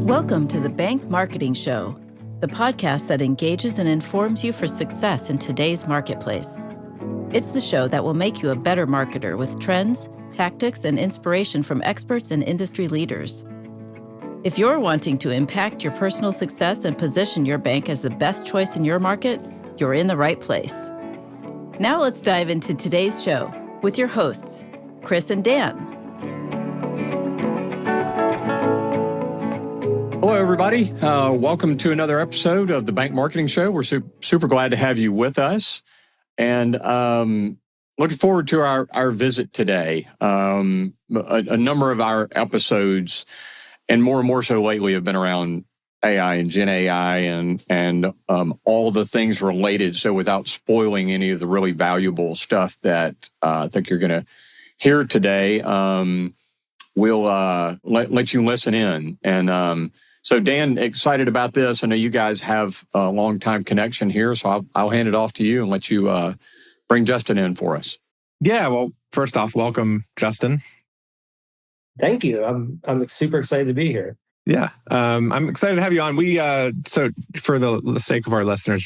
Welcome to the Bank Marketing Show, the podcast that engages and informs you for success in today's marketplace. It's the show that will make you a better marketer with trends, tactics, and inspiration from experts and industry leaders. If you're wanting to impact your personal success and position your bank as the best choice in your market, you're in the right place. Now let's dive into today's show with your hosts, Chris and Dan. Hello, everybody. Welcome to another episode of the Bank Marketing Show. We're super glad to have you with us, and looking forward to our visit today. A number of our episodes, and more so lately, have been around AI and Gen AI and all the things related. So without spoiling any of the really valuable stuff that I think you're going to hear today, we'll let you listen in. And so Dan, excited about this. I know you guys have a long-time connection here, so I'll hand it off to you and let you bring Justin in for us. Yeah, well, first off, welcome, Justin. Thank you. I'm super excited to be here. Yeah, I'm excited to have you on. So for the sake of our listeners,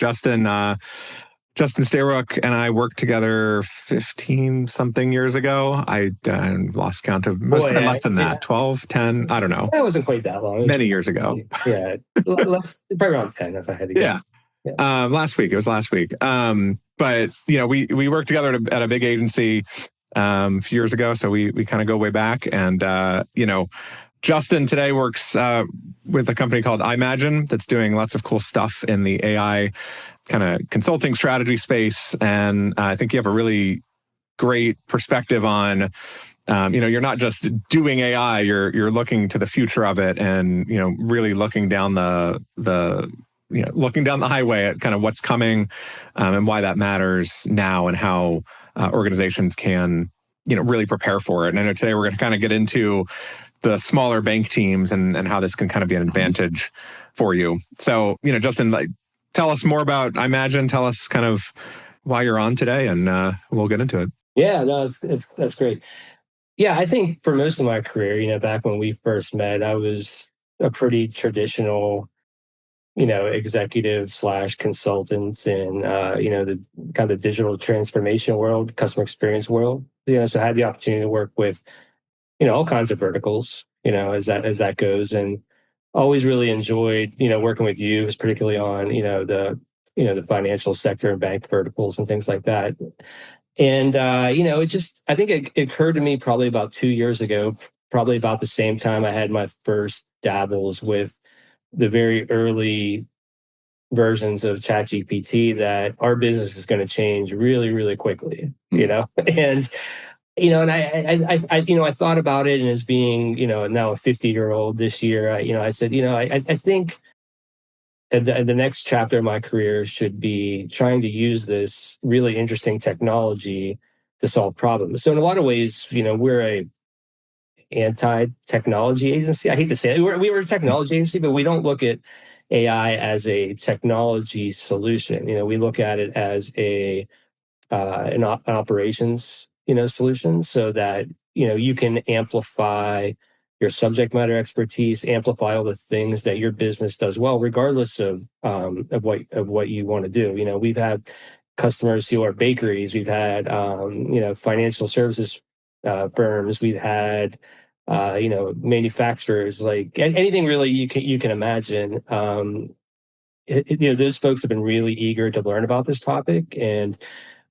Justin Stayrook and I worked together 15-something years ago. I lost count of less than that, 12, 10, I don't know. That wasn't quite that long. Many years ago. Yeah, probably around 10 if I had to guess. Yeah. Last week. It was last week. But, we worked together at a big agency a few years ago, so we kind of go way back. And, Justin today works with a company called EYEMAGINE that's doing lots of cool stuff in the AI kind of consulting strategy space. And I think you have a really great perspective on, you're not just doing AI, you're looking to the future of it and, really looking down looking down the highway at kind of what's coming and why that matters now and how organizations can, really prepare for it. And I know today we're going to kind of get into the smaller bank teams and how this can kind of be an advantage for you. So, Justin, tell us more about EYEMAGINE. Tell us kind of why you're on today, and we'll get into it. Yeah, no, that's great. Yeah, I think for most of my career, back when we first met, I was a pretty traditional, executive / consultant in, the kind of digital transformation world, customer experience world. So I had the opportunity to work with, all kinds of verticals, as that goes, and always really enjoyed, working with you, particularly on, the financial sector and bank verticals and things like that. And, I think it occurred to me probably about 2 years ago, probably about the same time I had my first dabbles with the very early versions of ChatGPT, that our business is going to change really, really quickly, and I thought about it, and as being, now a 50-year-old this year, I said, I think the next chapter of my career should be trying to use this really interesting technology to solve problems. So in a lot of ways, we're a anti-technology agency. I hate to say it. We were a technology agency, but we don't look at AI as a technology solution. We look at it as an operations solutions, so that, you can amplify your subject matter expertise, amplify all the things that your business does well, regardless of what you want to do. We've had customers who are bakeries, we've had, financial services firms, we've had, manufacturers, like anything really you can imagine. Those folks have been really eager to learn about this topic, and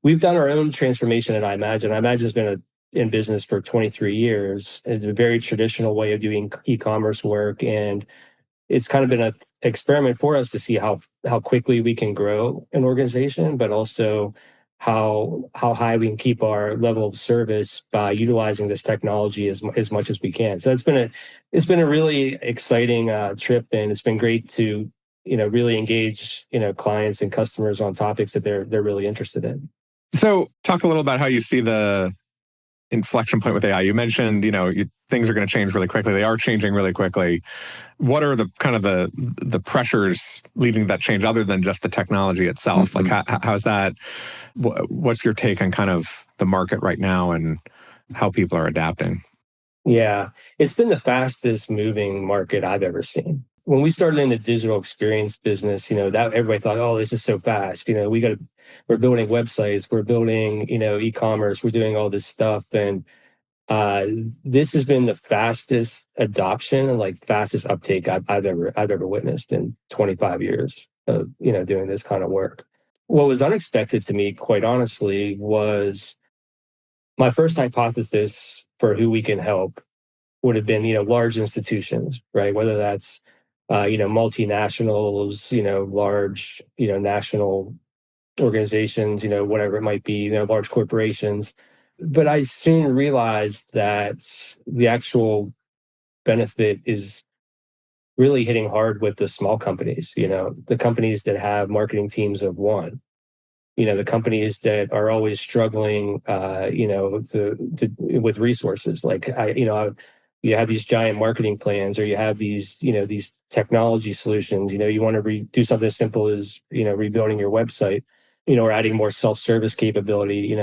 we've done our own transformation at EYEMAGINE. EYEMAGINE has been in business for 23 years. It's a very traditional way of doing e-commerce work, and it's kind of been an experiment for us to see how quickly we can grow an organization, but also how high we can keep our level of service by utilizing this technology as much as we can. So it's been a really exciting trip, and it's been great to really engage clients and customers on topics that they're really interested in. So talk a little about how you see the inflection point with AI. You mentioned, things are going to change really quickly. They are changing really quickly. What are the kind of the pressures leading to that change, other than just the technology itself? Mm-hmm. Like, how's that? What's your take on kind of the market right now and how people are adapting? Yeah, it's been the fastest moving market I've ever seen. when we started in the digital experience business, that everybody thought, oh, this is so fast. We're building websites, we're building, e-commerce, we're doing all this stuff. And this has been the fastest adoption and like fastest uptake I've ever witnessed in 25 years of, doing this kind of work. What was unexpected to me, quite honestly, was my first hypothesis for who we can help would have been, large institutions, right? Whether that's, multinationals, large, national organizations, whatever it might be, large corporations. But I soon realized that the actual benefit is really hitting hard with the small companies, the companies that have marketing teams of one, the companies that are always struggling, with resources. Like you have these giant marketing plans, or you have these, these technology solutions. You want to do something as simple as, rebuilding your website, or adding more self-service capability,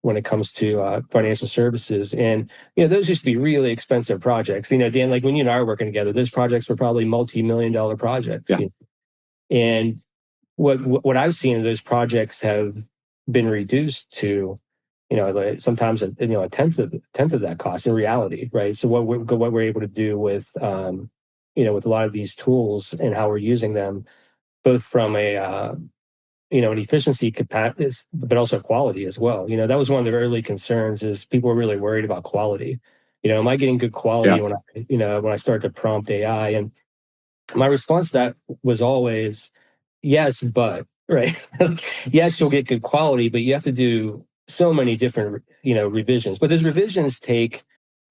when it comes to financial services. And, those used to be really expensive projects. Dan, like when you and I were working together, those projects were probably multi-million-dollar projects. Yeah. And what I've seen, those projects have been reduced to, sometimes a tenth of that cost in reality, right? So what we're able to do with with a lot of these tools and how we're using them, both from a an efficiency capacity, but also quality as well. That was one of the early concerns, is people were really worried about quality. Am I getting good quality when I start to prompt AI? And my response to that was always yes, but right. Yes, you'll get good quality, but you have to do so many different revisions. But those revisions take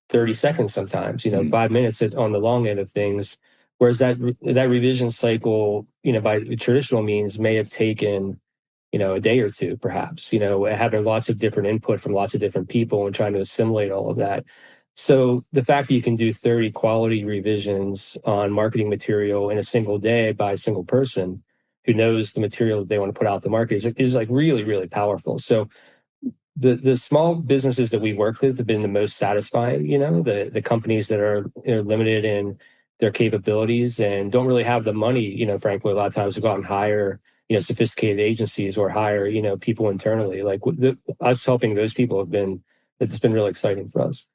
30 seconds sometimes, 5 minutes on the long end of things. Whereas that revision cycle, by traditional means, may have taken, a day or two, perhaps, having lots of different input from lots of different people and trying to assimilate all of that. So the fact that you can do 30 quality revisions on marketing material in a single day by a single person who knows the material that they want to put out to market is like really, really powerful. So the small businesses that we work with have been the most satisfying, the companies that are limited in their capabilities and don't really have the money, frankly, a lot of times to go out and hire, sophisticated agencies or hire, people internally. Like us helping those people it's been really exciting for us.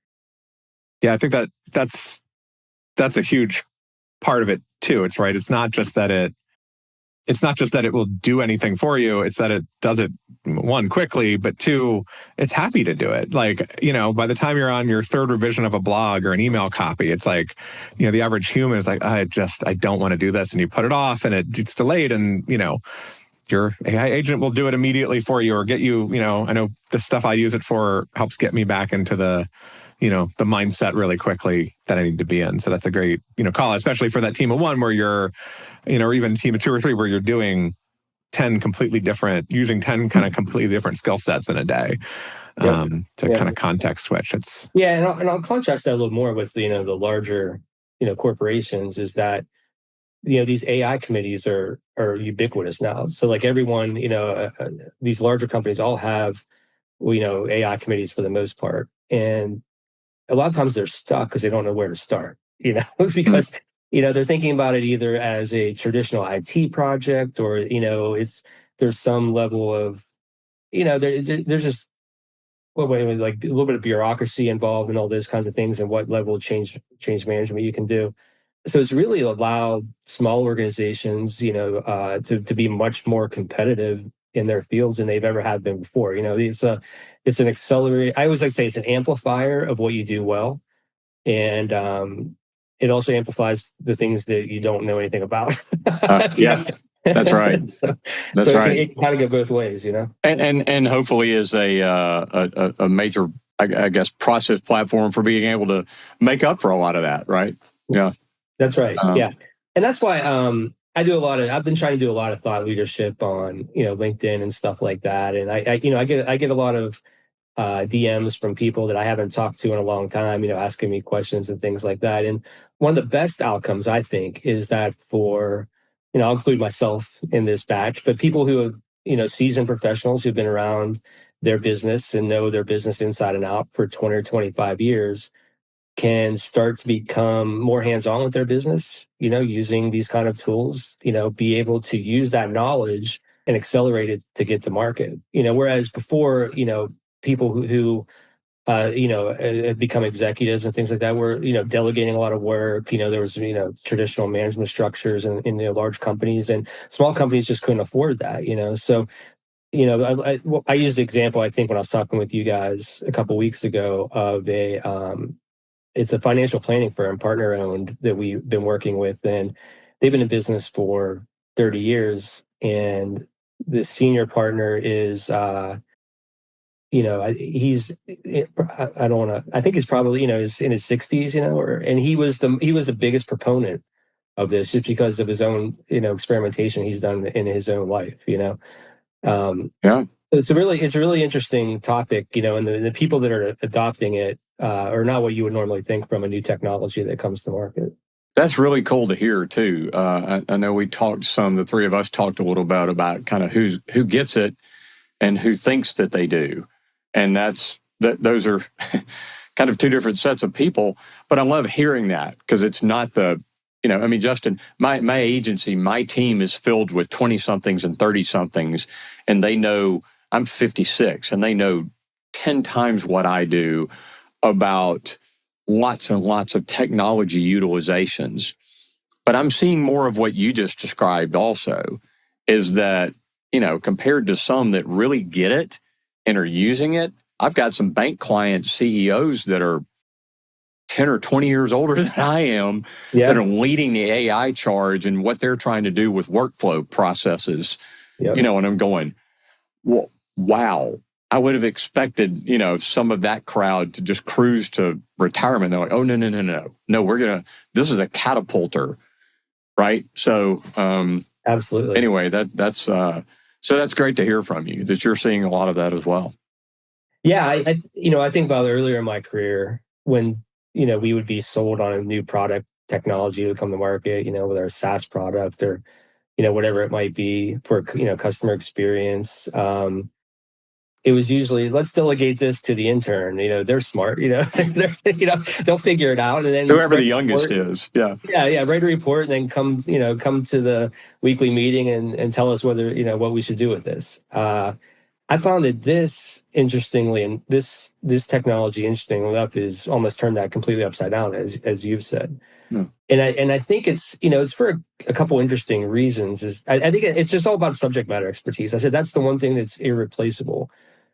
Yeah, I think that's a huge part of it too. It's right. It's not just that it will do anything for you. It's that it does it, one, quickly, but two, it's happy to do it. Like, by the time you're on your third revision of a blog or an email copy, it's like, the average human is like, I don't want to do this. And you put it off and it's delayed, and, your AI agent will do it immediately for you or get you, I know the stuff I use it for helps get me back into the mindset really quickly that I need to be in. So that's a great, call, especially for that team of one where you're, or even team of two or three where you're doing 10 completely different, using 10 kind of completely different skill sets in a day to kind of context switch. And I'll contrast that a little more with, the larger, corporations, is that, these AI committees are ubiquitous now. So like everyone, these larger companies all have, AI committees for the most part. And a lot of times they're stuck because they don't know where to start, it's because, they're thinking about it either as a traditional IT project or, there's some level of, there's just like a little bit of bureaucracy involved in all those kinds of things and what level of change management you can do. So it's really allowed small organizations, to be much more competitive in their fields than they've ever had been before. It's an accelerator. I always like to say it's an amplifier of what you do well. And it also amplifies the things that you don't know anything about. Yeah, that's right. That's right. It can kind of go both ways, And hopefully is a major, I guess, process platform for being able to make up for a lot of that, right? Yeah. That's right. Yeah. And that's why I've been trying to do a lot of thought leadership on, LinkedIn and stuff like that. And I get a lot of DMs from people that I haven't talked to in a long time, asking me questions and things like that. And one of the best outcomes, I think, is that for, I'll include myself in this batch, but people who have, seasoned professionals who've been around their business and know their business inside and out for 20 or 25 years, can start to become more hands-on with their business, using these kind of tools, be able to use that knowledge and accelerate it to get to market. Whereas before, people who have become executives and things like that were, delegating a lot of work. There was, traditional management structures in large companies, and small companies just couldn't afford that, So, I used the example, I think, when I was talking with you guys a couple of weeks ago of it's a financial planning firm, partner owned, that we've been working with, and they've been in business for 30 years. And the senior partner is, he's, I don't want to, I think he's probably, is in his 60s, and he was the biggest proponent of this just because of his own, experimentation he's done in his own life, Yeah. It's a really interesting topic, and the people that are adopting it are not what you would normally think from a new technology that comes to market. That's really cool to hear too. I know the three of us talked a little bit about kind of who gets it and who thinks that they do. And those are kind of two different sets of people, but I love hearing that because it's not Justin, my agency, my team is filled with 20-somethings and 30-somethings, and they know I'm 56, and they know 10 times what I do about lots and lots of technology utilizations. But I'm seeing more of what you just described also, is that, compared to some that really get it and are using it, I've got some bank client CEOs that are 10 or 20 years older than I am, that are leading the AI charge and what they're trying to do with workflow processes. Yep. And I'm going, well, wow. I would have expected, some of that crowd to just cruise to retirement. They're like, oh, no, this is a catapulter, right? So, absolutely. Anyway, that's great to hear from you that you're seeing a lot of that as well. Yeah, I think about earlier in my career when, we would be sold on a new product technology would come to market, whether a SaaS product or, whatever it might be for, customer experience. It was usually, let's delegate this to the intern. They're smart. They'll figure it out, and then whoever the youngest is, write a report, and then come to the weekly meeting and tell us whether what we should do with this. I found that this, interestingly, and this technology, interestingly enough, is almost turned that completely upside down, as you've said. And I think it's it's for a couple interesting reasons. I think it's just all about subject matter expertise. I said that's the one thing that's irreplaceable.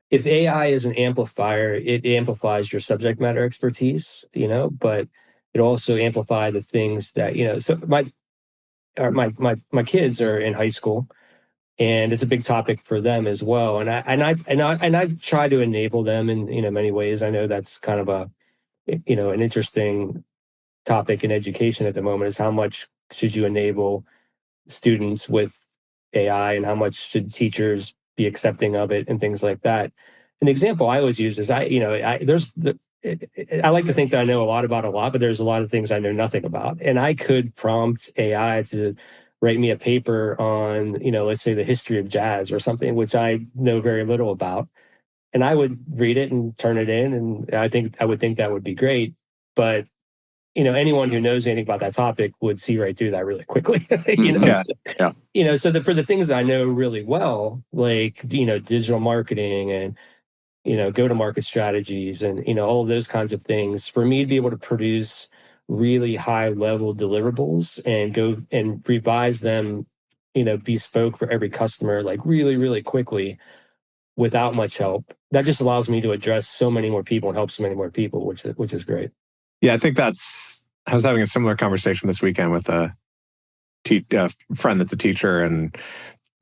If AI is an amplifier, it amplifies your subject matter expertise, but it also amplifies the things that, so my kids are in high school, and it's a big topic for them as well. And I try to enable them in many ways. I know that's kind of an interesting topic in education at the moment, is how much should you enable students with AI and how much should teachers be accepting of it and things like that. An example I always use is I like to think that I know a lot about a lot, but there's a lot of things I know nothing about. And I could prompt AI to write me a paper on, let's say the history of jazz or something, which I know very little about. And I would read it and turn it in. And I would think that would be great. But anyone who knows anything about that topic would see right through that really quickly. So for the things I know really well, like digital marketing and go-to-market strategies and all of those kinds of things, for me to be able to produce really high-level deliverables and go and revise them, bespoke for every customer, like really, really quickly, without much help, that just allows me to address so many more people and help so many more people, which is great. Yeah, I think I was having a similar conversation this weekend with a friend that's a teacher, and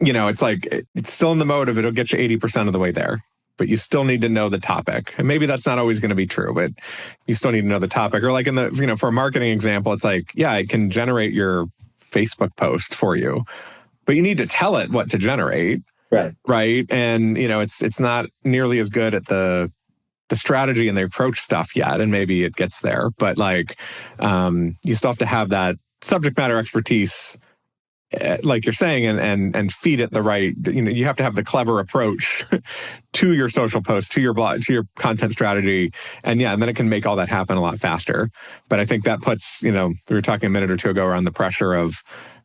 it's like it's still in the mode of it'll get you 80% of the way there, but you still need to know the topic. And maybe that's not always going to be true, but you still need to know the topic. Or like in the for a marketing example, it's like, yeah, it can generate your Facebook post for you, but you need to tell it what to generate, right? And it's not nearly as good at the strategy and the approach stuff yet, and maybe it gets there, but like you still have to have that subject matter expertise like you're saying, and feed it the right, you have to have the clever approach to your social post, to your blog, to your content strategy. And then it can make all that happen a lot faster. But I think that puts, we were talking a minute or two ago around the pressure of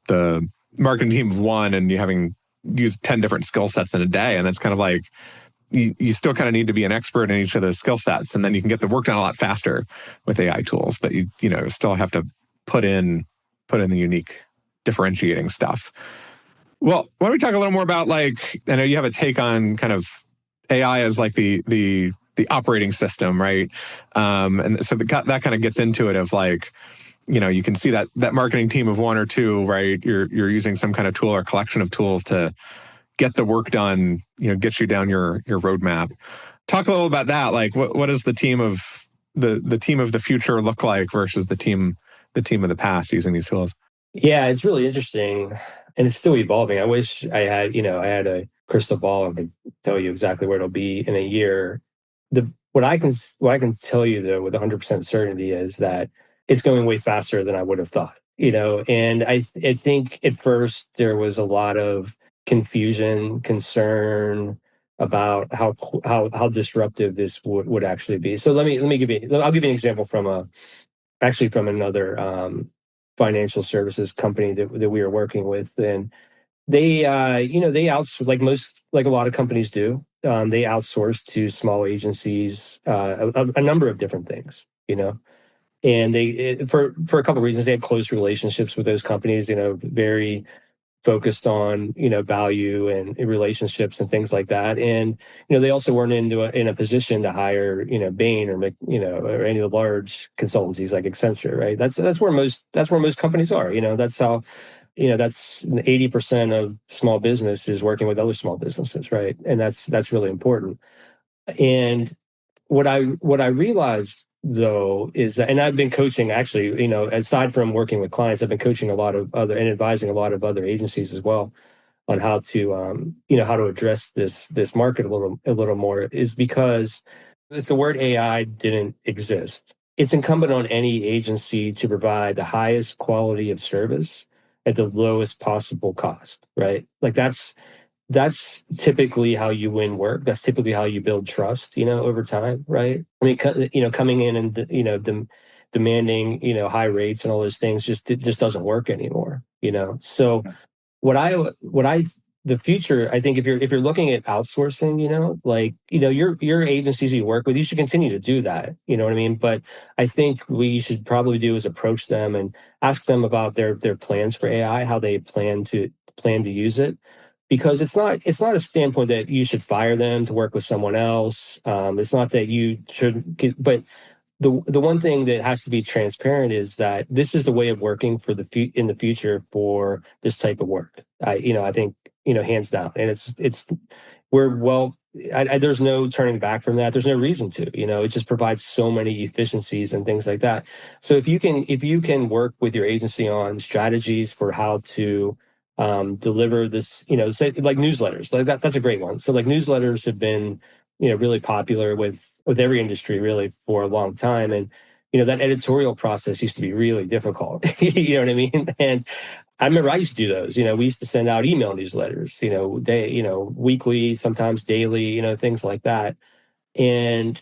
the marketing team of one and you having used 10 different skill sets in a day. And that's kind of like, you still kind of need to be an expert in each of those skill sets. And then you can get the work done a lot faster with AI tools, but you still have to put in the unique differentiating stuff. Well, why don't we talk a little more about, like, I know you have a take on kind of AI as like the operating system, right? And so that kind of gets into it of like, you can see that marketing team of one or two, right? You're using some kind of tool or collection of tools to get the work done, get you down your roadmap. Talk a little about that. Like, what does the team of the team of the future look like versus the team of the past using these tools? Yeah, it's really interesting, and it's still evolving. I wish I had a crystal ball and could tell you exactly where it'll be in a year. What I can tell you though with 100% certainty is that it's going way faster than I would have thought. And I think at first there was a lot of confusion, concern about how disruptive this would actually be. So I'll give you an example from another financial services company that we are working with, and they they outsource like a lot of companies do. They outsource to small agencies a number of different things, and for a couple of reasons. They had close relationships with those companies, very focused on value and relationships and things like that. And they also weren't in a position to hire Bain or or any of the large consultancies like Accenture, right? That's where most companies are. That's how that's 80% of small business is working with other small businesses, right? And that's really important. And what I realized though is that, and I've been coaching actually, aside from working with clients, I've been coaching a lot of other and advising a lot of other agencies as well on how to how to address this market a little more, is because if the word AI didn't exist, it's incumbent on any agency to provide the highest quality of service at the lowest possible cost, right? Like that's typically how you win work. That's typically how you build trust, over time, right? I mean, coming in and, demanding, high rates and all those things it just doesn't work anymore, So the future, I think if you're looking at outsourcing, your agencies you work with, you should continue to do that. You know what I mean? But I think what you should probably do is approach them and ask them about their plans for AI, how they plan to use it. Because it's not a standpoint that you should fire them to work with someone else. It's not that you should but the one thing that has to be transparent is that this is the way of working in the future for this type of work. I think hands down, and there's no turning back from that. There's no reason to. It just provides so many efficiencies and things like that. So if you can work with your agency on strategies for how to deliver this, say like newsletters, like that's a great one. So like newsletters have been, really popular with every industry really for a long time. And, that editorial process used to be really difficult. You know what I mean? And I remember I used to do those, we used to send out email newsletters, weekly, sometimes daily, things like that. And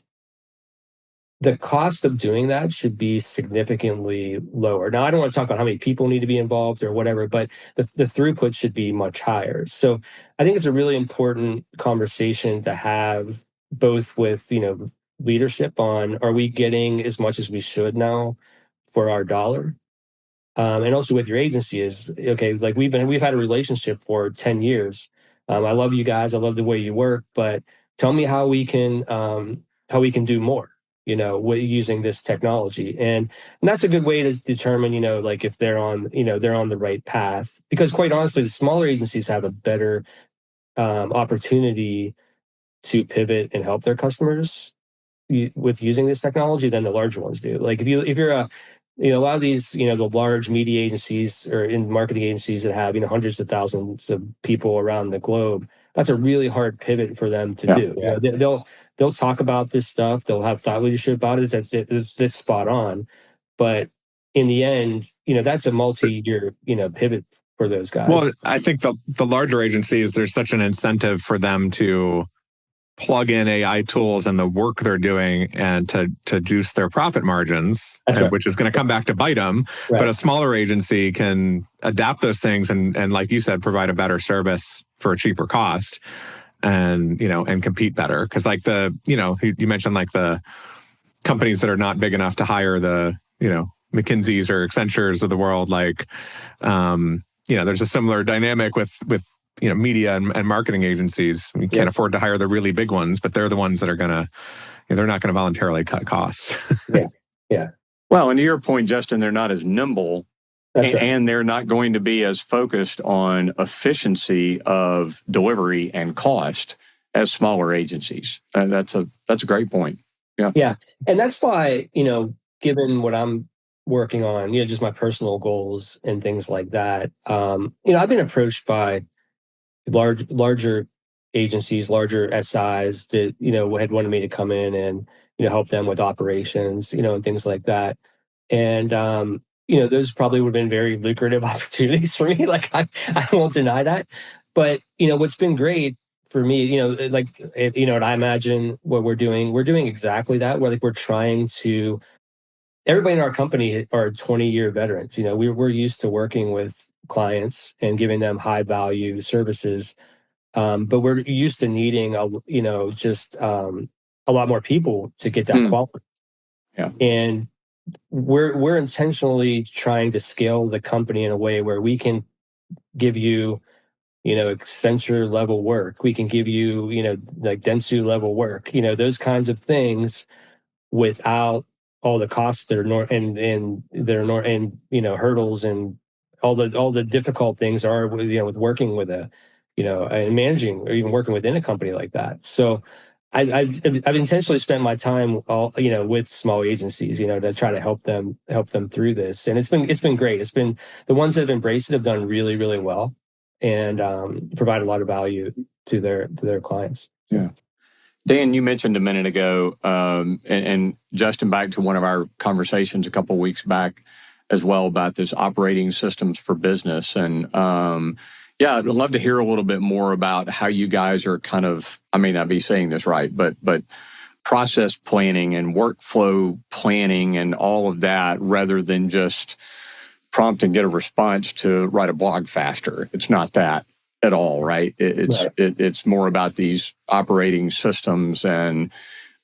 the cost of doing that should be significantly lower. Now, I don't want to talk about how many people need to be involved or whatever, but the throughput should be much higher. So I think it's a really important conversation to have, both with, leadership on, are we getting as much as we should now for our dollar? And also with your agency is, okay, like we've had a relationship for 10 years. I love you guys. I love the way you work, but tell me how we can do more, using this technology. And that's a good way to determine, like if they're on the right path, because quite honestly, the smaller agencies have a better opportunity to pivot and help their customers with using this technology than the larger ones do. Like if you're a lot of these, the large media agencies or in marketing agencies that have, hundreds of thousands of people around the globe, that's a really hard pivot for them to do. Yeah. They'll talk about this stuff. They'll have thought leadership about it. That's spot on. But in the end, that's a multi-year, pivot for those guys. Well, I think the larger agencies, there's such an incentive for them to plug in AI tools and the work they're doing and to juice their profit margins, right. Which is going to come back to bite them. Right. But a smaller agency can adapt those things and like you said, provide a better service for a cheaper cost and, and compete better. Because like you mentioned like the companies that are not big enough to hire the, McKinsey's or Accenture's of the world, like, there's a similar dynamic with media and marketing agencies. We can't afford to hire the really big ones, but they're the ones that are they're not going to voluntarily cut costs. Yeah. Well, and to your point, Justin, they're not as nimble. That's right. And they're not going to be as focused on efficiency of delivery and cost as smaller agencies. That's a great point. Yeah. Yeah. And that's why, given what I'm working on, just my personal goals and things like that, I've been approached by larger agencies, larger SIs that, had wanted me to come in and, help them with operations, and things like that. And, those probably would have been very lucrative opportunities for me. Like, I won't deny that. But, what's been great for me, at EYEMAGINE, what we're doing exactly that. We're trying to, everybody in our company are 20-year veterans. We're used to working with clients and giving them high value services. But we're used to needing a lot more people to get that quality. Yeah. And we're intentionally trying to scale the company in a way where we can give you, Accenture level work. We can give you, like Dentsu level work, those kinds of things without all the costs that are hurdles and all the difficult things are with working with and managing or even working within a company like that. So I've intentionally spent my time with small agencies, to try to help them through this. And it's been great. It's been the ones that have embraced it have done really, really well and provide a lot of value to their clients. Yeah. Dan, you mentioned a minute ago, and Justin, back to one of our conversations a couple of weeks back as well about this operating systems for business. And I'd love to hear a little bit more about how you guys are kind of, I may not be saying this right, but process planning and workflow planning and all of that rather than just prompt and get a response to write a blog faster. It's not that at all, right? It's more about these operating systems and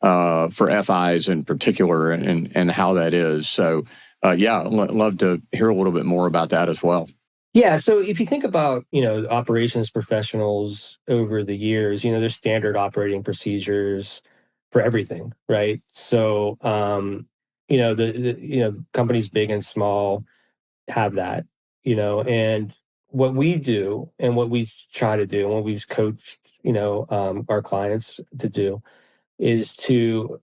for FIs in particular and how that is. So I'd love to hear a little bit more about that as well. Yeah. So if you think about, operations professionals over the years, there's standard operating procedures for everything, right? So, companies big and small have that, and what we do and what we try to do and what we've coached, our clients to do is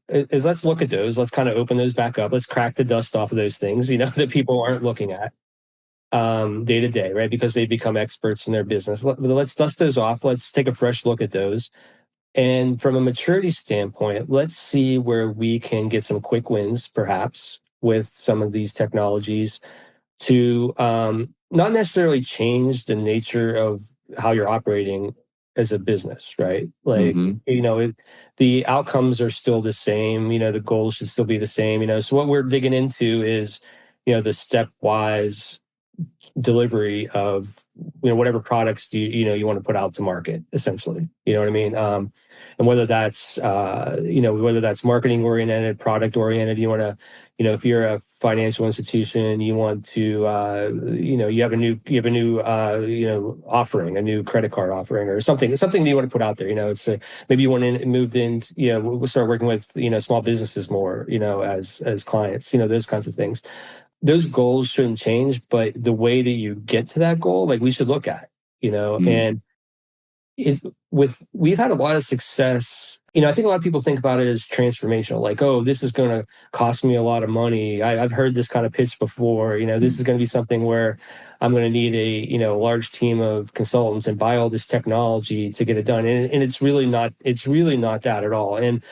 let's look at those. Let's kind of open those back up. Let's crack the dust off of those things, that people aren't looking at day to day, right? Because they become experts in their business. Let's dust those off. Let's take a fresh look at those. And from a maturity standpoint, let's see where we can get some quick wins, perhaps, with some of these technologies to not necessarily change the nature of how you're operating as a business, right? Like, the outcomes are still the same, the goals should still be the same, so what we're digging into is, the stepwise delivery of whatever products you want to put out to market, essentially. You know what I mean? And whether that's marketing oriented, product oriented, you want to, if you're a financial institution, you want to, you have a new offering, a new credit card offering, or something that you want to put out there. It's maybe you want to move in. We'll start working with small businesses more, as clients. Those kinds of things. Those goals shouldn't change, but the way that you get to that goal, like we should look at, and we've had a lot of success. I think a lot of people think about it as transformational, like, oh, this is going to cost me a lot of money. I've heard this kind of pitch before. This is going to be something where I'm going to need a large team of consultants and buy all this technology to get it done. And it's really not that at all. And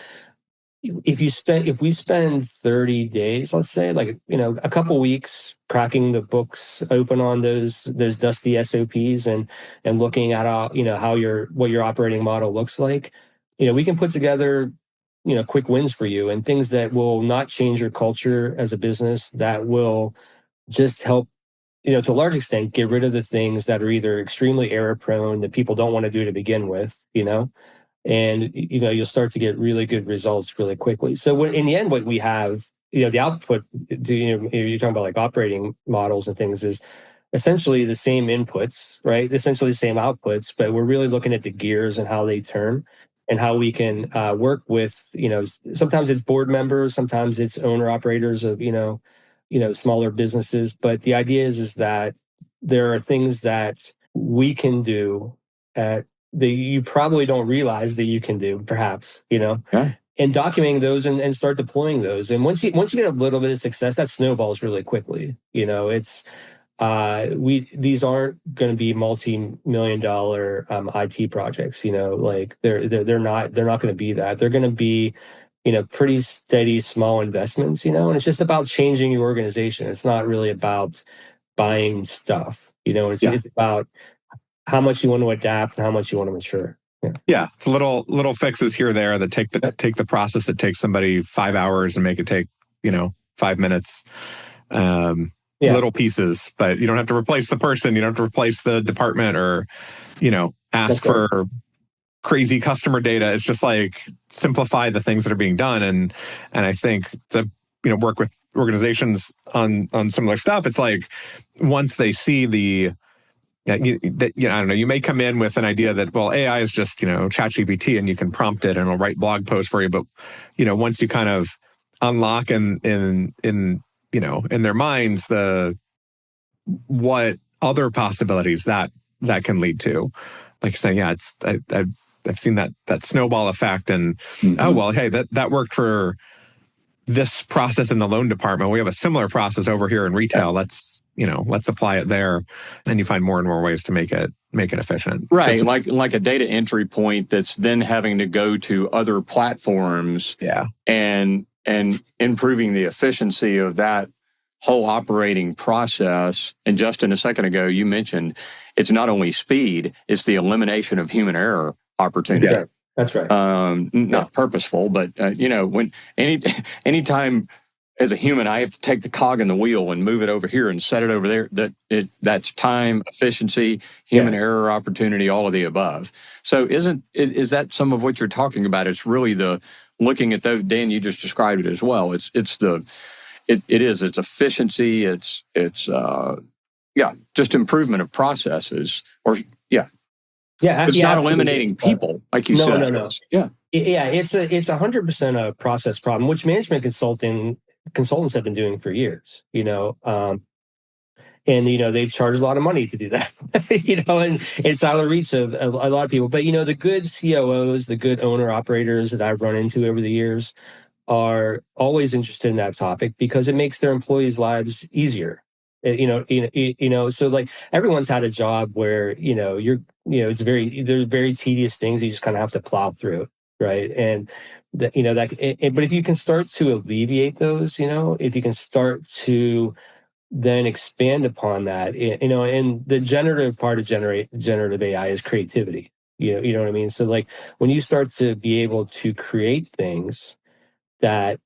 if we spend 30 days, let's say, like, a couple weeks cracking the books open on those dusty SOPs and looking at what your operating model looks like, we can put together quick wins for you and things that will not change your culture as a business, that will just help, to a large extent, get rid of the things that are either extremely error prone that people don't want to do to begin with, and you'll start to get really good results really quickly. So in the end, what we have, the output, you're talking about like operating models and things, is essentially the same inputs, right? Essentially the same outputs, but we're really looking at the gears and how they turn and how we can work with, sometimes it's board members, sometimes it's owner operators of, smaller businesses. But the idea is that there are things that we can do that you probably don't realize that you can do, perhaps, Yeah. and documenting those and start deploying those. And once you get a little bit of success, that snowballs really quickly. It's these aren't going to be multi-million-dollar IT projects. Like they're not going to be that. They're going to be pretty steady, small investments. And it's just about changing your organization. It's not really about buying stuff. It's about how much you want to adapt and how much you want to mature. Yeah, it's little fixes here or there that take the process that takes somebody 5 hours and make it take 5 minutes. Little pieces, but you don't have to replace the person. You don't have to replace the department or ask for crazy customer data. It's just like simplify the things that are being done, and I think to work with organizations on similar stuff. It's like once they see I don't know, you may come in with an idea that, well, AI is just, ChatGPT and you can prompt it and it'll write blog posts for you. But, once you kind of unlock in their minds what other possibilities that can lead to, like you're saying, I've seen that snowball effect and, oh, well, hey, that worked for this process in the loan department. We have a similar process over here in retail. Let's apply it there. And you find more and more ways to make it efficient. Right. Like a data entry point that's then having to go to other platforms. Yeah. And improving the efficiency of that whole operating process. And Justin, a second ago, you mentioned it's not only speed, it's the elimination of human error opportunity. Yeah, that's right. Not purposeful, but when anytime as a human, I have to take the cog in the wheel and move it over here and set it over there. That's time, efficiency, human error opportunity, all of the above. So is that some of what you're talking about? It's really the looking at those. Dan, you just described it as well. It's efficiency. It's just improvement of processes It's not eliminating people, like you said. No. Yeah. It's 100% a process problem, which management consultants have been doing for years, and they've charged a lot of money to do that, and it's out of the reach of a lot of people. But the good COOs, the good owner operators that I've run into over the years are always interested in that topic because it makes their employees' lives easier. So like everyone's had a job where they're very tedious things you just kind of have to plow through, right? And but if you can start to alleviate those, if you can start to then expand upon that, and the generative part of generative AI is creativity. You know what I mean? So like when you start to be able to create things that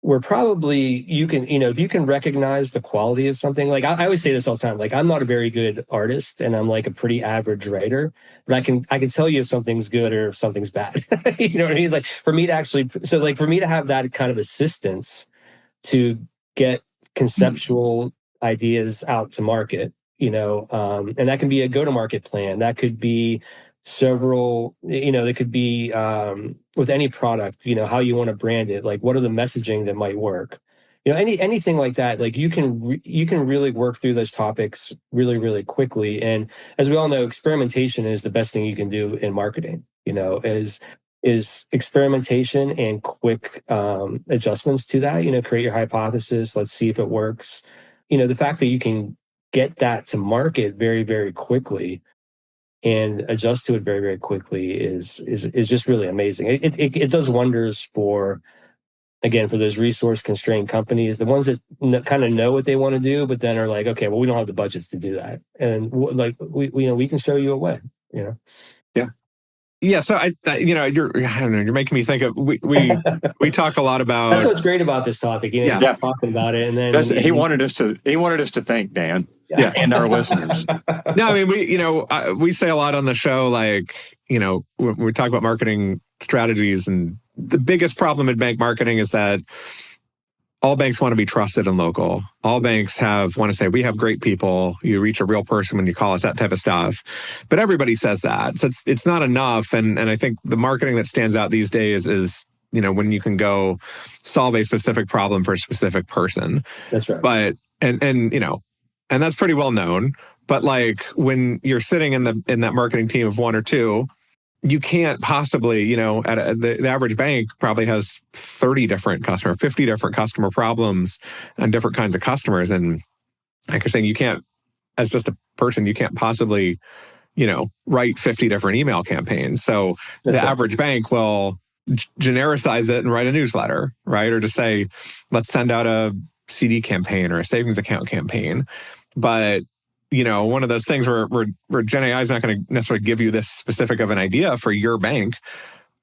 were probably if you can recognize the quality of something, like I always say this all the time, like I'm not a very good artist and I'm like a pretty average writer, but I can tell you if something's good or if something's bad. You know what I mean? Like for me to have that kind of assistance to get conceptual ideas out to market, and that can be a go-to-market plan. That could be several, that could be with any product, how you want to brand it, like what are the messaging that might work, anything like that. Like you can really work through those topics really, really quickly. And as we all know, experimentation is the best thing you can do in marketing, is experimentation and quick adjustments to that, create your hypothesis. Let's see if it works. The fact that you can get that to market very, very quickly and adjust to it very, very quickly is just really amazing. It does wonders for again, for those resource constrained companies, the ones that kind of know what they want to do, but then are like, okay, well, we don't have the budgets to do that. And we can show you a way, Yeah. Yeah. So I don't know, you're making me think of, we talk a lot about. That's what's great about this topic. Yeah. Talking about it. And then he wanted us to think, Dan. Yeah. And our listeners. No, I mean, we say a lot on the show, like, when we talk about marketing strategies, and the biggest problem in bank marketing is that all banks want to be trusted and local. All banks want to say, we have great people. You reach a real person when you call us, that type of stuff. But everybody says that. So it's not enough. And I think the marketing that stands out these days is, when you can go solve a specific problem for a specific person. That's right. But, and that's pretty well known. But like when you're sitting in that marketing team of one or two, you can't possibly, the average bank probably has 30 different 50 different customer problems and different kinds of customers. And like you're saying, you can't, as just a person, you can't possibly, write 50 different email campaigns. So the average bank will genericize it and write a newsletter, right? Or just say, let's send out a CD campaign or a savings account campaign. But one of those things where Gen AI is not going to necessarily give you this specific of an idea for your bank,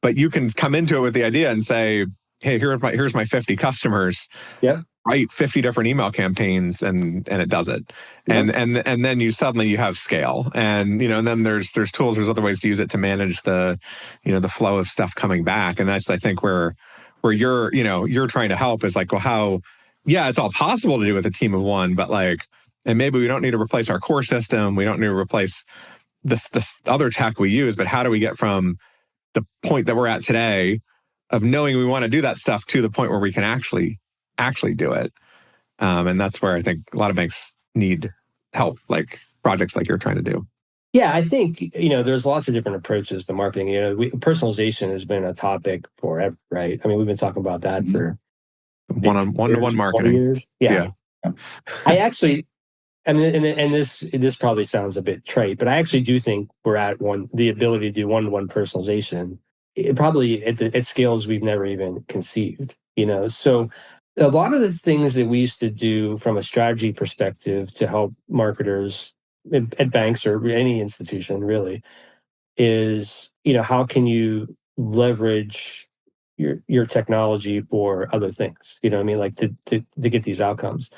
but you can come into it with the idea and say, hey, here's my 50 customers. Yeah. Write 50 different email campaigns, and it does it. Yep. And then you suddenly have scale. And and then there's tools, there's other ways to use it to manage the the flow of stuff coming back. And that's, I think, where you're trying to help is like, well, it's all possible to do with a team of one, but like, and maybe we don't need to replace our core system. We don't need to replace this other tech we use, but how do we get from the point that we're at today of knowing we want to do that stuff to the point where we can actually do it? And that's where I think a lot of banks need help, like projects like you're trying to do. Yeah, I think, there's lots of different approaches to marketing. Personalization has been a topic forever, right? I mean, we've been talking about that for one-to-one marketing. Years. Yeah. I actually, and this probably sounds a bit trite, but I actually do think we're at the ability to do one-to-one personalization. It probably at scales we've never even conceived. So a lot of the things that we used to do from a strategy perspective to help marketers at banks or any institution really is, how can you leverage your technology for other things? Like to get these outcomes.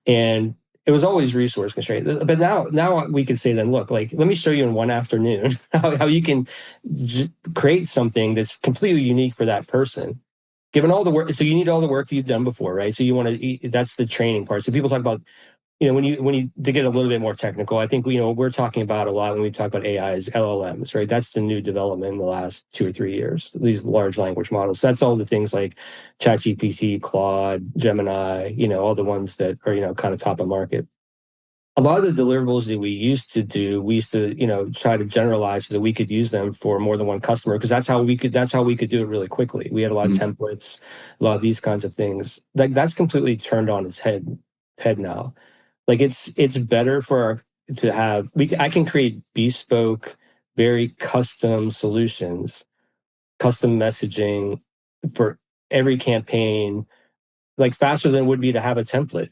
And it was always resource constrained. But now we can say then, look, like, let me show you in one afternoon how you can create something that's completely unique for that person. Given all the work, so you need all the work you've done before, right? So you want to, that's the training part. So people talk about, when you to get a little bit more technical, I think, we're talking about a lot when we talk about AI is LLMs, right? That's the new development in the last 2 or 3 years, these large language models. That's all the things like ChatGPT, Claude, Gemini, all the ones that are, kind of top of market. A lot of the deliverables that we used to try to generalize so that we could use them for more than one customer, because that's how we could do it really quickly. We had a lot of templates, a lot of these kinds of things. Like, that's completely turned on its head now. Like, it's better I can create bespoke, very custom solutions, custom messaging for every campaign, like faster than it would be to have a template,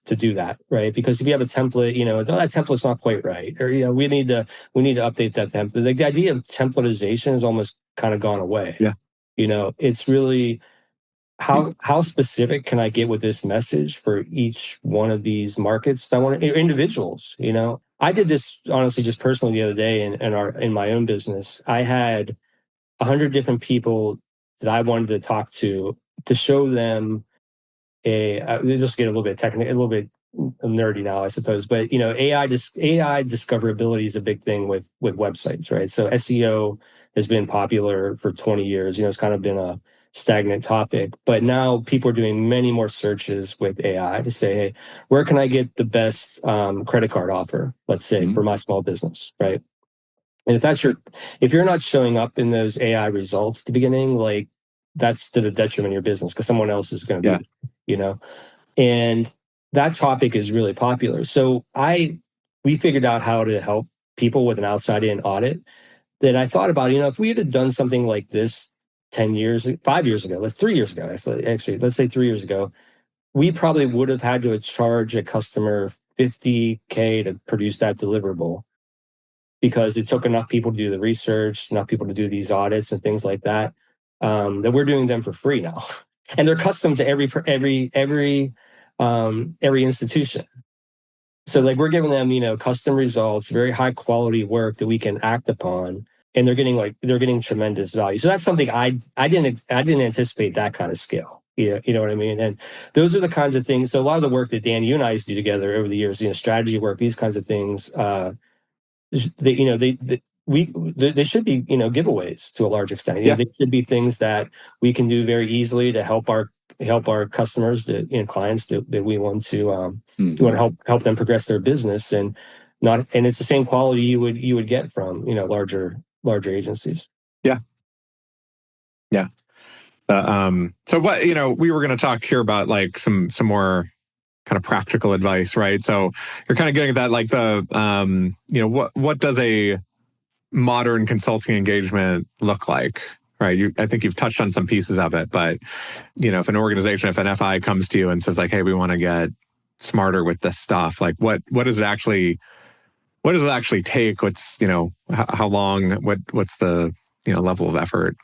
to do that, right? Because if you have a template, that template's not quite right, or we need to update that template. Like, the idea of templatization has almost kind of gone away. Yeah, it's really how specific can I get with this message for each one of these markets? I want individuals. I did this honestly just personally the other day in my own business. I had 100 different people that I wanted to talk to show them just get a little bit technical, a little bit nerdy now, I suppose. But AI discoverability is a big thing with websites, right? So SEO has been popular for 20 years. It's kind of been a stagnant topic, but now people are doing many more searches with AI to say, hey, where can I get the best credit card offer? Let's say for my small business, right? And if you're not showing up in those AI results at the beginning, like, that's to the detriment of your business, because someone else is going to do it, and that topic is really popular. So we figured out how to help people with an outside in audit. That I thought about, if we had done something like this 10 years, 5 years ago, 3 years ago, actually, let's say 3 years ago, we probably would have had to charge a customer $50K to produce that deliverable, because it took enough people to do the research, enough people to do these audits and things like that, that we're doing them for free now. And they're custom to every institution. So like we're giving them, custom results, very high quality work that we can act upon, and they're getting tremendous value. So that's something I didn't anticipate, that kind of scale. Yeah, you know what I mean? And those are the kinds of things. So a lot of the work that Dan, you and I used to do together over the years, strategy work, these kinds of things, they should be, giveaways to a large extent. They should be things that we can do very easily to help our customers, clients that we want to help them progress their business, and it's the same quality you would get from larger agencies. Yeah. So what, we were going to talk here about like some more kind of practical advice, right? So you're kind of getting at that, like what does a modern consulting engagement look like, right? I think you've touched on some pieces of it, but if an organization, if an FI comes to you and says like, hey, we want to get smarter with this stuff, like what does it actually take? What's, how long, what's the, level of effort?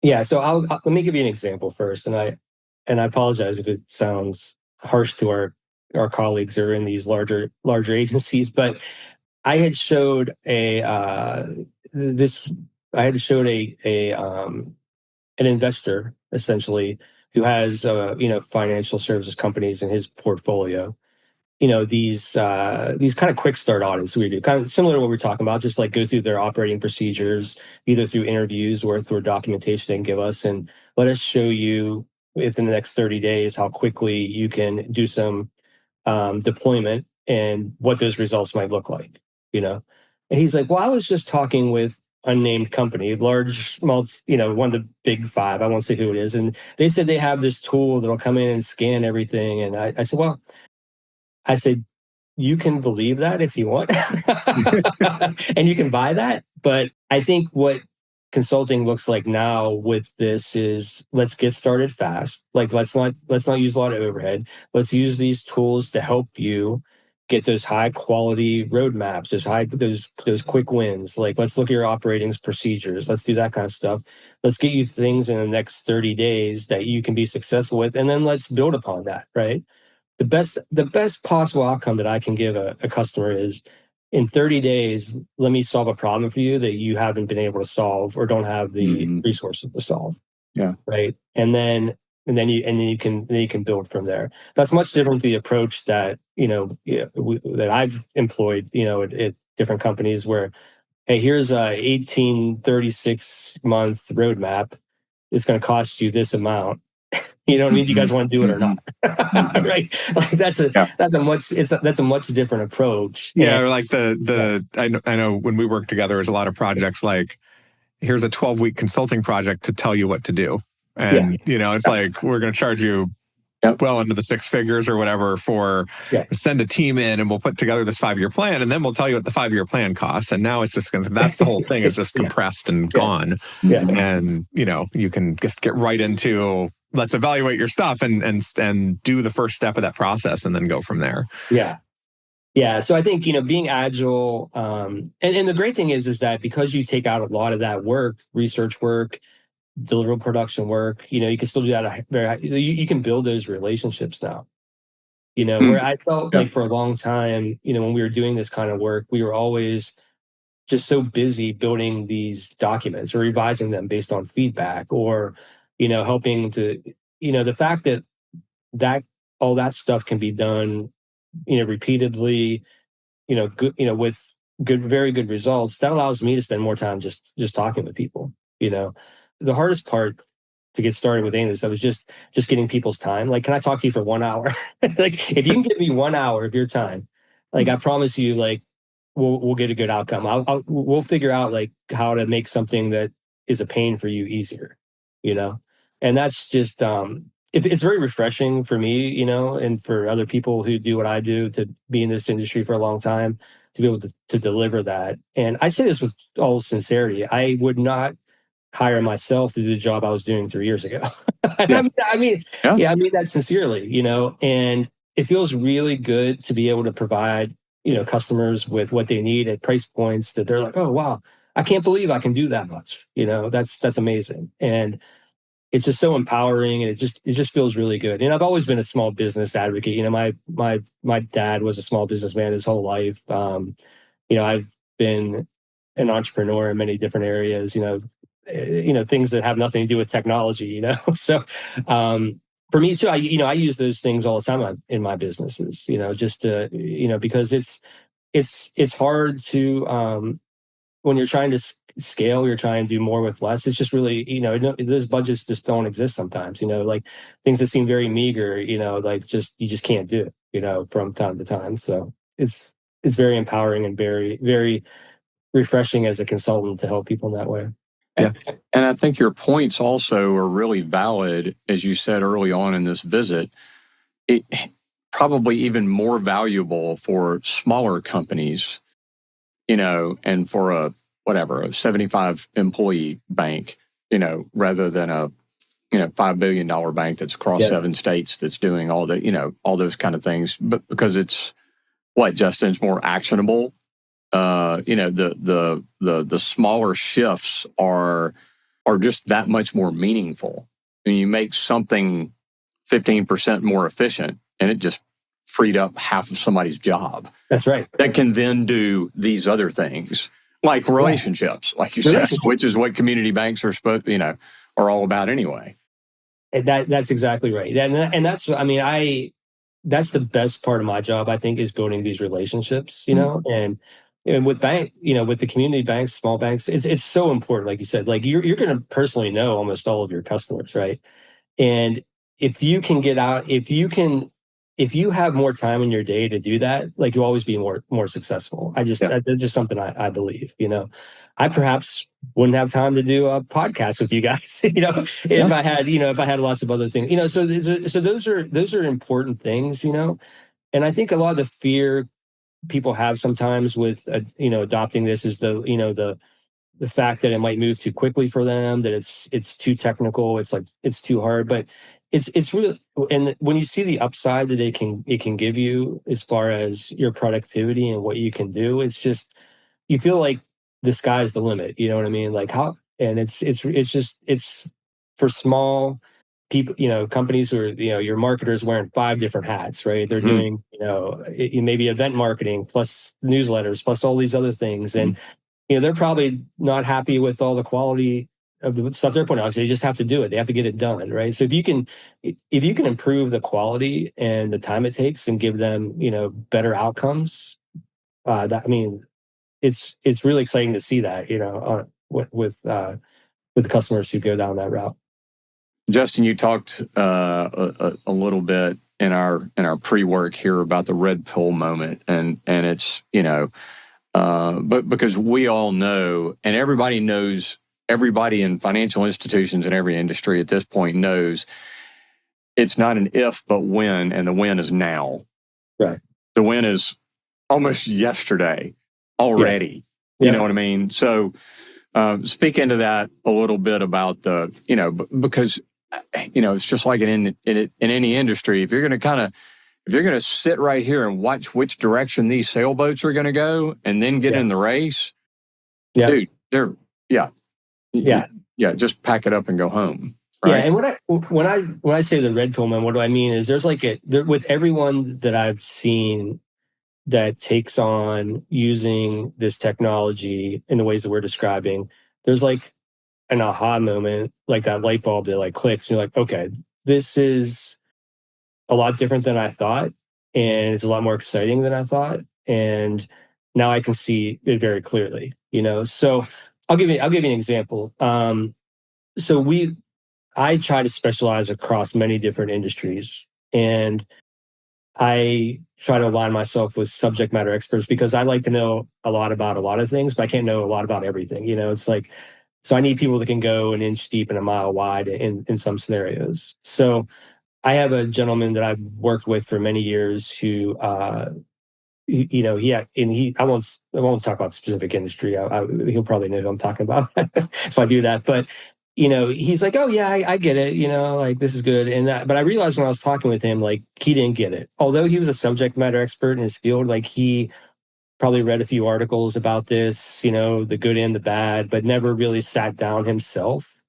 Yeah. So let me give you an example first. And I apologize if it sounds harsh to our colleagues who are in these larger agencies, but I had showed an investor essentially who has financial services companies in his portfolio. These kind of quick start audits we do, kind of similar to what we're talking about, just like go through their operating procedures, either through interviews or through documentation they can give us, and let us show you within the next 30 days how quickly you can do some deployment and what those results might look like. And he's like, well, I was just talking with unnamed company, large one of the big five, I won't say who it is, and they said they have this tool that'll come in and scan everything. And I said, well, you can believe that if you want, and you can buy that. But I think what consulting looks like now with this is, let's get started fast. Like, let's not use a lot of overhead. Let's use these tools to help you get those high quality roadmaps, those quick wins. Like, let's look at your operating procedures. Let's do that kind of stuff. Let's get you things in the next 30 days that you can be successful with. And then let's build upon that, right? The best possible outcome that I can give a customer is, in 30 days, let me solve a problem for you that you haven't been able to solve or don't have the resources to solve. Yeah. Right. And then you can build from there. That's much different to the approach that, that I've employed, at different companies where, hey, here's a 36-month roadmap. It's going to cost you this amount. You know what I mean? Do you guys want to do it or not? Right? Like that's a much different approach. Yeah, or like I know when we work together, there's a lot of projects like, here's a 12-week consulting project to tell you what to do. And it's like, we're going to charge you well into the six figures or whatever for send a team in, and we'll put together this 5-year plan, and then we'll tell you what the 5-year plan costs. And now it's just that's the whole thing is just compressed and gone. Yeah. And you can just get right into, let's evaluate your stuff and do the first step of that process and then go from there. Yeah. Yeah. So I think, being agile, and the great thing is that because you take out a lot of that work, research work, deliverable production work, you can still do that. You can build those relationships now, where I felt like for a long time, when we were doing this kind of work, we were always just so busy building these documents or revising them based on feedback, or, helping to, the fact that all that stuff can be done, repeatedly, good, with very good results, that allows me to spend more time just talking with people. The hardest part to get started with any of this stuff was just getting people's time. Like, can I talk to you for 1 hour? Like, if you can give me 1 hour of your time, like, I promise you, like, we'll get a good outcome. We'll figure out like how to make something that is a pain for you easier, and that's just, it's very refreshing for me, and for other people who do what I do, to be in this industry for a long time, to be able to deliver that. And I say this with all sincerity. I would not hire myself to do the job I was doing 3 years ago. I mean that sincerely, and it feels really good to be able to provide, customers with what they need at price points that they're like, oh, wow, I can't believe I can do that much. That's amazing. And it's just so empowering, and it just feels really good. And I've always been a small business advocate. My dad was a small businessman his whole life. I've been an entrepreneur in many different areas, things that have nothing to do with technology, So for me too, I use those things all the time in my businesses, just to, because it's hard to, when you're trying to scale, you're trying to do more with less. It's just really, those budgets just don't exist sometimes, like things that seem very meager, like you just can't do it, from time to time. So it's very empowering and very, very refreshing as a consultant to help people in that way. Yeah. And I think your points also are really valid, as you said early on in this visit. It probably even more valuable for smaller companies, and for a 75 employee bank, rather than a, $5 billion bank that's across 7 states that's doing all the, all those kind of things. But because it's Justin, it's more actionable. The smaller shifts are just that much more meaningful. I mean, you make something 15% more efficient, and it just freed up half of somebody's job. That's right. That can then do these other things, like relationships, like you said, which is what community banks are supposed, are all about anyway. That's exactly right. And that's, that's the best part of my job, I think, is building these relationships, and with with the community banks, small banks, it's so important. Like you said, like you're going to personally know almost all of your customers, right? And if you can get out, if you have more time in your day to do that, like you'll always be more successful. That's just something I believe, I perhaps wouldn't have time to do a podcast with you guys, if I had lots of other things, so those are important things, and I think a lot of the fear people have sometimes with, adopting this is the fact that it might move too quickly for them, that it's too technical, it's too hard, but it's really, and when you see the upside that it can give you as far as your productivity and what you can do, it's just, you feel like the sky's the limit. You know what I mean? Like how, and it's for small people, companies who are, your marketers wearing 5 different hats, right? They're doing, maybe event marketing plus newsletters plus all these other things, and they're probably not happy with all the quality of the stuff they're putting out. So they just have to do it. They have to get it done, right? So if you can improve the quality and the time it takes and give them, better outcomes, it's really exciting to see that, with the customers who go down that route. Justin, you talked a little bit in our pre-work here about the red pill moment, and it's but because we all know, and everybody knows, everybody in financial institutions in every industry at this point knows, it's not an if but when, and the when is now. Right. The when is almost yesterday already. Yeah. You know what I mean? So speak into that a little bit about the, because it's just like in any industry. If you're going to sit right here and watch which direction these sailboats are going to go and then get in the race, dude, just pack it up and go home. Right? Yeah, and when I say the red pill man, what do I mean is there's like with everyone that I've seen that takes on using this technology in the ways that we're describing, there's like an aha moment, like that light bulb that like clicks, and you're like, okay, this is a lot different than I thought, and it's a lot more exciting than I thought, and now I can see it very clearly. So I'll give you an example. I try to specialize across many different industries, and I try to align myself with subject matter experts because I like to know a lot about a lot of things, but I can't know a lot about everything. It's like, so I need people that can go an inch deep and a mile wide in some scenarios. So I have a gentleman that I've worked with for many years who I won't talk about the specific industry. He'll probably know who I'm talking about if I do that. But he's like, oh yeah, I get it. Like this is good. But I realized when I was talking with him, like he didn't get it. Although he was a subject matter expert in his field, like he probably read a few articles about this, the good and the bad, but never really sat down himself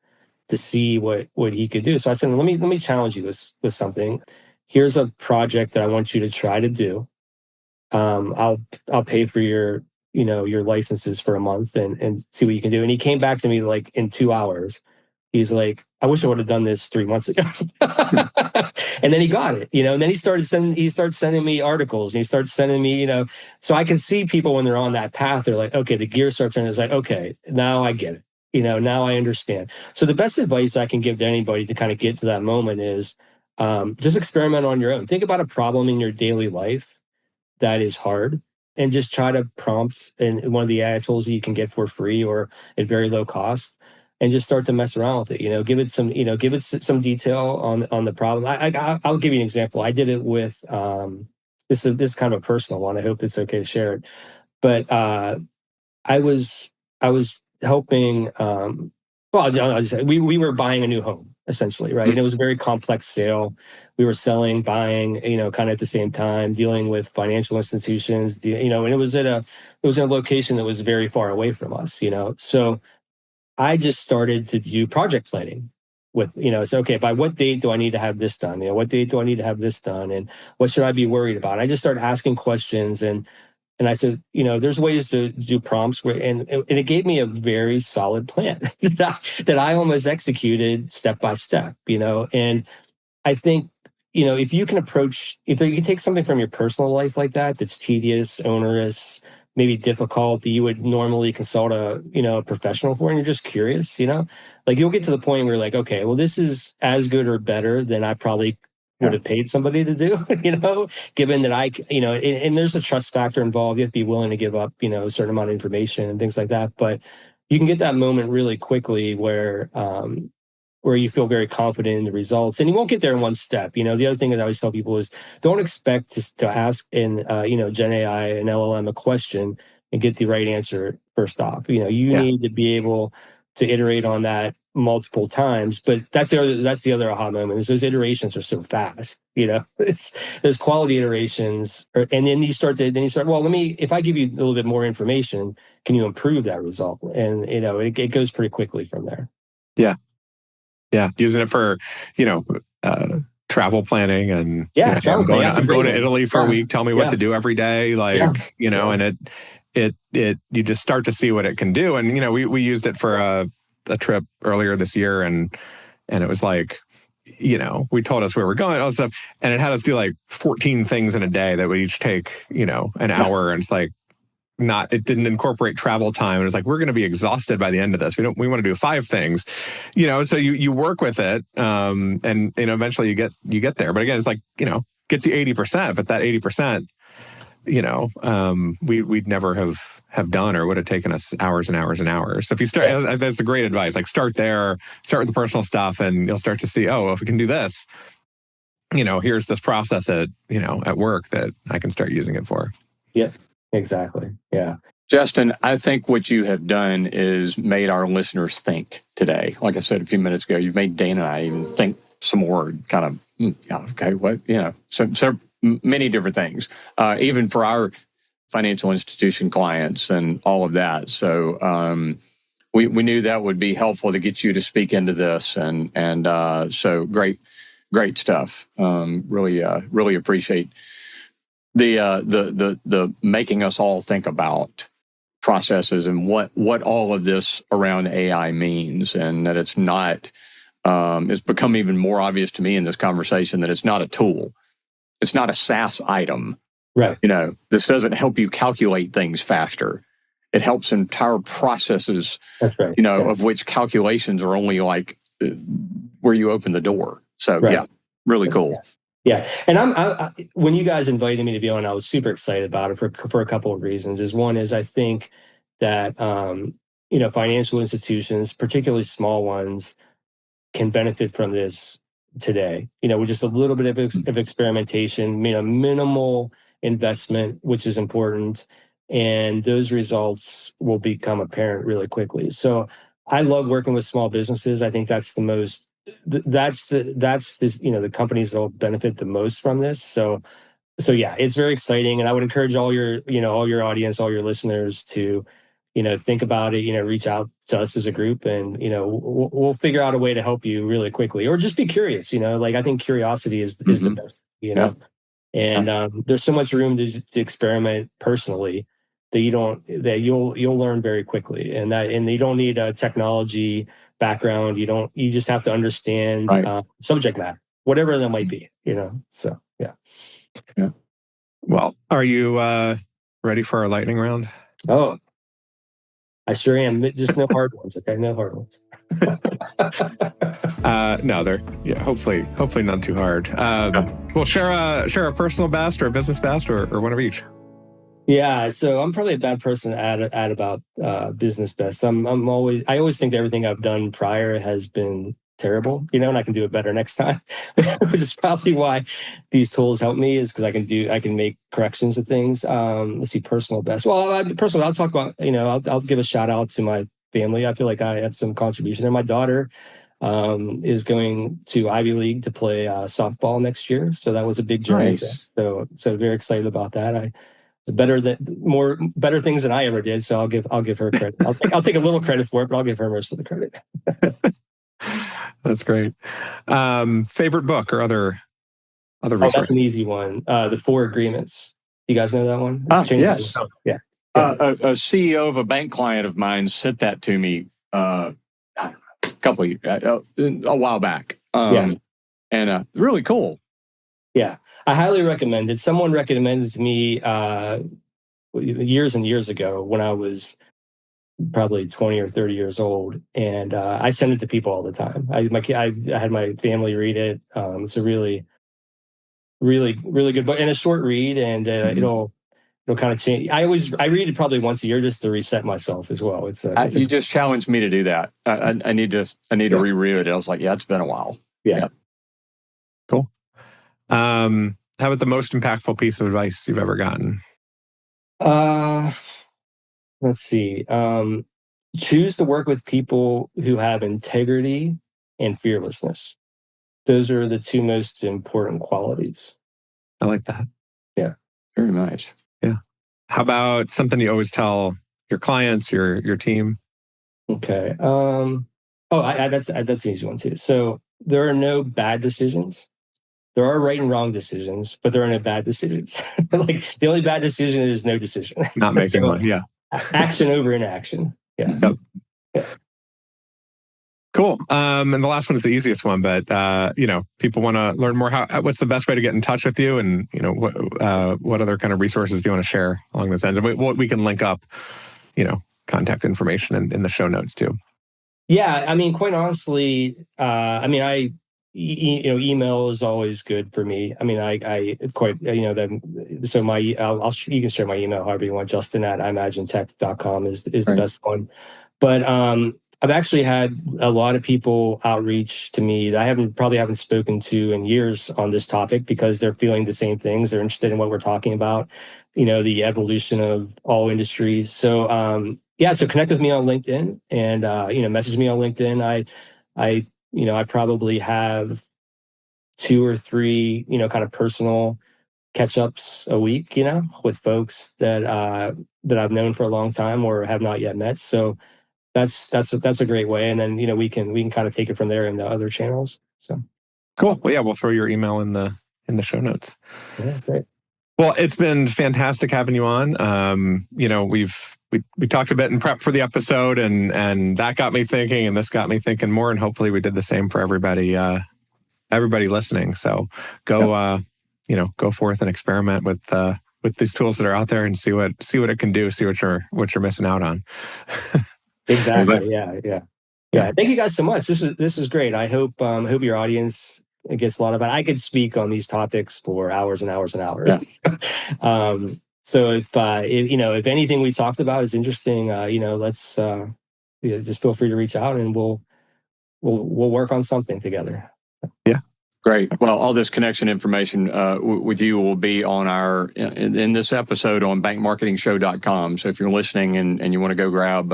to see what he could do. So I said, let me challenge you with something. Here's a project that I want you to try to do. I'll pay for your licenses for a month and see what you can do. And he came back to me like in 2 hours. He's like, I wish I would have done this 3 months ago. And then he got it, and then he started sending me articles, and he starts sending me, so I can see people when they're on that path, they're like, okay, the gear starts turning. It's like, okay, now I get it. Now I understand. So the best advice I can give to anybody to kind of get to that moment is just experiment on your own. Think about a problem in your daily life that is hard, and just try to prompt in one of the AI tools that you can get for free or at very low cost, and just start to mess around with it. Give it some detail on the problem. I'll give you an example. I did it with this is kind of a personal one. I hope it's okay to share it. But I was helping. I'll just say we were buying a new home essentially, right? And it was a very complex sale. We were selling, buying, kind of at the same time, dealing with financial institutions, and it was in a location that was very far away from us, So I just started to do project planning with, so, okay, by what date do I need to have this done? What date do I need to have this done? And what should I be worried about? I just started asking questions, and I said, there's ways to do prompts and it gave me a very solid plan that I almost executed step by step, and I think, if you can take something from your personal life like that's tedious, onerous, maybe difficult, that you would normally consult a professional for, and you're just curious, like you'll get to the point where you're like, okay, well, this is as good or better than I probably would have paid somebody to do, given that and there's a trust factor involved. You have to be willing to give up, a certain amount of information and things like that. But you can get that moment really quickly where you feel very confident in the results, and you won't get there in one step. The other thing that I always tell people is don't expect to ask in, Gen AI and LLM a question and get the right answer first off. You need to be able to iterate on that multiple times. But that's the other aha moment is those iterations are so fast. It's those quality iterations, and then you start. Well, if I give you a little bit more information, can you improve that result? And it goes pretty quickly from there. Yeah. Yeah, using it for, travel planning and I'm going to Italy for a week. Tell me what to do every day, and you just start to see what it can do. And we used it for a trip earlier this year, and it was like, we told us where we're going, all that stuff, and it had us do like 14 things in a day that would each take an hour, and it's like. It didn't incorporate travel time. It was like, we're going to be exhausted by the end of this. We want to do 5 things, so you work with it. And eventually you get there. But again, it's like, gets you 80%, but that 80%, we'd never have done, or would have taken us hours and hours and hours. So if you start, that's a great advice. Like start there, start with the personal stuff, and you'll start to see, oh, if we can do this, here's this process at work that I can start using it for. Yeah. Exactly. Yeah. Justin, I think what you have done is made our listeners think today. Like I said a few minutes ago, you've made Dana and I even think some more kind of, okay, what, so many different things, even for our financial institution clients and all of that. So we knew that would be helpful to get you to speak into this. And so great stuff. Really appreciate the making us all think about processes and what all of this around AI means, and that it's not. It's become even more obvious to me in this conversation that it's not a tool, it's not a SaaS item. Right. This doesn't help you calculate things faster. It helps entire processes. That's right. Of which calculations are only like where you open the door. So really cool. Yeah, and I when you guys invited me to be on, I was super excited about it for a couple of reasons. One is I think that financial institutions, particularly small ones, can benefit from this today. With just a little bit of experimentation, minimal investment, which is important. And those results will become apparent really quickly. So I love working with small businesses. I think that's the companies that will benefit the most from this. So yeah, it's very exciting. And I would encourage all your audience, all your listeners to, think about it, reach out to us as a group, and, we'll figure out a way to help you really quickly, or just be curious, like, I think curiosity is the best, and there's so much room to experiment personally that you'll learn very quickly. And you don't need a technology background. You just have to understand subject matter, whatever that might be, so yeah. Yeah. Well, are you ready for our lightning round? Oh, I sure am. Just no hard ones. Okay, no hard ones. No, they're hopefully not too hard. Well, share a personal best or a business best or one of each. Yeah, so I'm probably a bad person to add about business best. I always think that everything I've done prior has been terrible, and I can do it better next time. Which is probably why these tools help me, is because I can make corrections of things. Let's see, personal best. Well, I'll talk about, I'll give a shout out to my family. I feel like I have some contribution there. My daughter is going to Ivy League to play softball next year, so that was a big journey. Nice. So very excited about that. Better things than I ever did. So I'll give her credit. I'll take a little credit for it, but I'll give her most of the credit. That's great. Favorite book or other resources? That's an easy one. The 4 Agreements. You guys know that one? Yes. Yeah. A CEO of a bank client of mine sent that to me a while back. And really cool. Yeah, I highly recommend it. Someone recommended it to me years and years ago when I was probably 20 or 30 years old, and I send it to people all the time. I had my family read it. It's a really, really, really good book and a short read, and it'll kind of change. I read it probably once a year just to reset myself as well. You just challenged me to do that. I need to reread it. I was like, it's been a while. Yeah. Cool. How about the most impactful piece of advice you've ever gotten? Let's see. Choose to work with people who have integrity and fearlessness. Those are the 2 most important qualities. I like that. Yeah. Very nice. Yeah. How about something you always tell your clients, your team? Okay. That's an easy one too. So there are no bad decisions. There are right and wrong decisions, but there are no bad decisions. Like, the only bad decision is no decision. Not making one. Yeah. Action over inaction. Yeah. Yep. Yeah. Cool. And the last one is the easiest one, but people want to learn more. What's the best way to get in touch with you, and what other kind of resources do you want to share along those ends? And we can link up, contact information in the show notes too. Yeah, I mean, quite honestly, email is always good for me. I mean, you can share my email however you want. Justin@imaginetech.com is the best one. But I've actually had a lot of people outreach to me that I probably haven't spoken to in years on this topic, because they're feeling the same things. They're interested in what we're talking about, the evolution of all industries. So so connect with me on LinkedIn, and message me on LinkedIn. I probably have 2 or 3, kind of personal catch-ups a week, with folks that I've known for a long time or have not yet met. So that's a great way. And then, we can kind of take it from there in the other channels. So cool. Well, yeah, we'll throw your email in the show notes. Yeah, great. Well, it's been fantastic having you on. We talked a bit in prep for the episode, and that got me thinking, and this got me thinking more, and hopefully we did the same for everybody listening. So go forth and experiment with these tools that are out there, and see what it can do. See what you're missing out on. Exactly. Yeah. Thank you guys so much. This is great. I hope your audience gets a lot of it. I could speak on these topics for hours and hours and hours. Yeah. So if anything we talked about is interesting, let's just feel free to reach out, and we'll work on something together. Yeah. Great. Well, all this connection information with you will be on in this episode on bankmarketingshow.com. So if you're listening and you want to go grab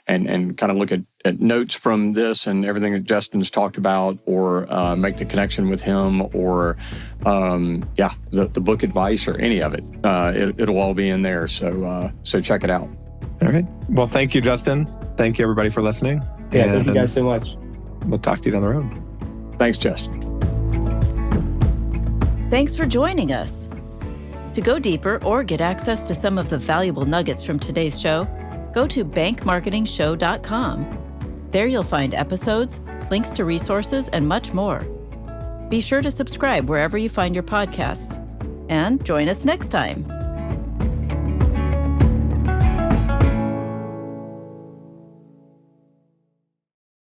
and kind of look at notes from this and everything that Justin's talked about, or make the connection with him, or the book advice or any of it, it'll all be in there. So check it out. All right. Well, thank you, Justin. Thank you, everybody, for listening. Yeah, thank you guys so much. We'll talk to you down the road. Thanks, Justin. Thanks for joining us. To go deeper or get access to some of the valuable nuggets from today's show, go to bankmarketingshow.com. There you'll find episodes, links to resources, and much more. Be sure to subscribe wherever you find your podcasts. And join us next time.